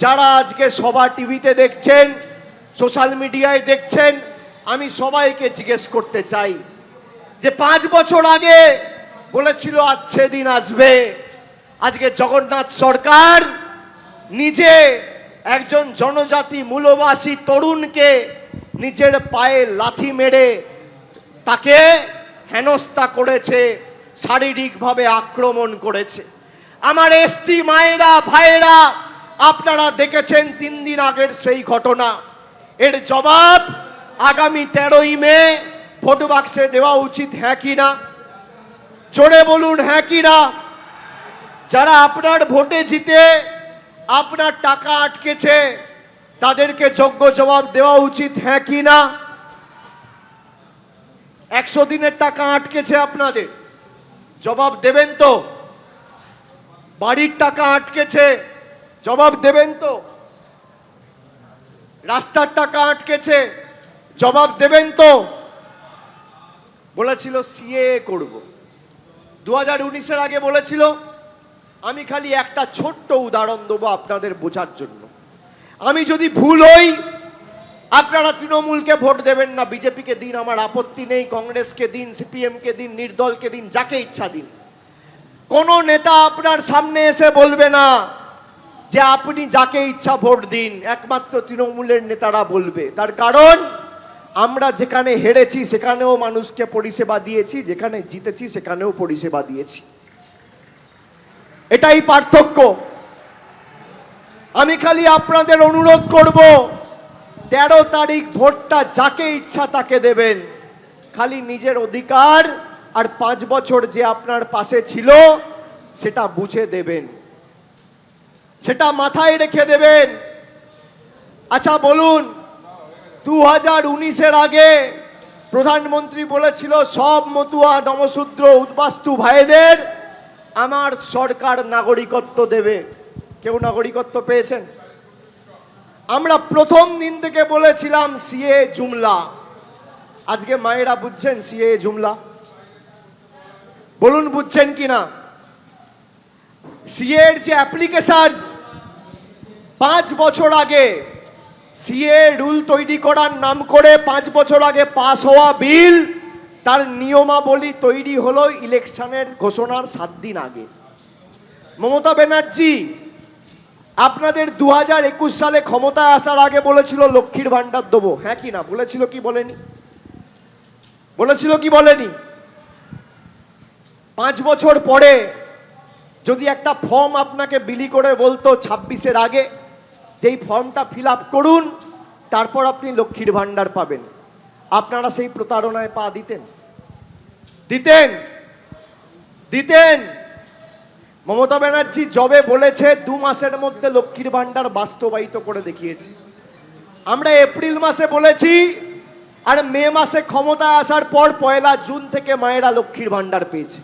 যারা আজকে সভা টিভিতে দেখছেন, সোশ্যাল মিডিয়ায় দেখছেন, আমি সবাইকে জিজ্ঞেস করতে চাই যে 5 বছর আগে বলেছিল আচ্ছে দিন আসবে। আজকে জগন্নাথ সরকার নিজে একজন জনজাতি মূলবাসী তরুণকে নিজের পায়ে লাথি মেরে তাকে হেনস্থা করেছে, শারীরিকভাবে আক্রমণ করেছে। আমার এসটি মায়েরা ভাইয়েরা, আপনারা দেখেছেন 3 দিন আগের সেই ঘটনা। এর জবাব আগামী 13ই মে ভোট বাক্সে দেওয়া উচিত, হ্যাঁ কি না? জোরে বলুন হ্যাঁ কি না। যারা আপনার ভোটে জিতে আপনার টাকা আটকেছে তাদেরকে যোগ্য জবাব দেওয়া উচিত, হ্যাঁ কি না? 100 দিনের টাকা আটকেছে আপনাদের, জবাব দেবেন তো? বাড়ির টাকা আটকেছে, জবাব দেবেন তো? রাস্তার টাকা আটকেছে, জবাব দেবেন তো? বলেছিল সিএ করব, 2019-এর আগে বলেছিল। আমি খালি একটা ছোট্ট উদাহরণ দেবো আপনাদের বোঝার জন্য। আমি যদি ভুল হই, আপনারা তৃণমূলকে ভোট দেবেন না, বিজেপিকে দিন, আমার আপত্তি নেই। কংগ্রেসকে দিন, সিপিএমকে দিন, নির্দলকে দিন, যাকে ইচ্ছা দিন। কোন নেতা আপনার সামনে এসে বলবে না যে আপনি যাকে ইচ্ছা ভোট দিন, একমাত্র তৃণমূলের নেতারা বলবে। তার কারণ আমরা যেখানে হেরেছি সেখানেও মানুষকে পরিষেবা দিয়েছি, যেখানে জিতেছি সেখানেও পরিষেবা দিয়েছি। এটাই পার্থক্য। আমি খালি আপনাদের অনুরোধ করব, 13 তারিখ ভোটটা যাকে ইচ্ছা তাকে দেবেন। খালি নিজের অধিকার আর 5 বছর যে আপনার পাশে ছিল সেটা বুঝে দেবেন, সেটা মাথায় রেখে দেবেন। আচ্ছা বলুন, 2019-এর আগে প্রধানমন্ত্রী বলেছিল সব মতুয়া নমশূদ্র উদ্বাস্তু ভাইদের আমার সরকার নাগরিকত্ব দেবে। কেউ নাগরিকত্ব পেয়েছেন? আমরা প্রথম দিন থেকে বলেছিলাম সিএ জুমলা। আজকে মায়েরা বুঝছেন সিএ জুমলা? বলুন বুঝছেন কিনা? সিএ এর যে অ্যাপ্লিকেশন 5 বছর আগে সিএ রুল তৈরি করার নাম করে 5 বছর আগে পাস হওয়া বিল, তার নিয়মাবলী তৈরি হলো ইলেকশনের ঘোষণার 7 দিন আগে। মমতা ব্যানার্জি আপনাদের 2021 সালে ক্ষমতায় আসার আগে বলেছিল লক্ষ্মীর ভান্ডার দেবো, হ্যাঁ কি না? বলেছিল কি বলেনি? বলেছিল কি বলেনি? 5 বছর পরে যদি একটা ফর্ম আপনাকে বিলি করে বলতো 26-এর আগে যেই ফর্মটা ফিল আপ করুন, তারপর আপনি লক্ষ্মীর ভান্ডার পাবেন, আপনারা সেই প্রতারণায় পা দিতেন? দিতেন? দিতেন? মমতা ব্যানার্জি যবে বলেছে 2 মাসের মধ্যে লক্ষ্মীর ভান্ডার বাস্তবায়িত করে দেখিয়েছে। আমরা এপ্রিল মাসে বলেছি, আর মে মাসে ক্ষমতায় আসার পর 1 জুন থেকে মায়েরা লক্ষ্মীর ভান্ডার পেয়েছে।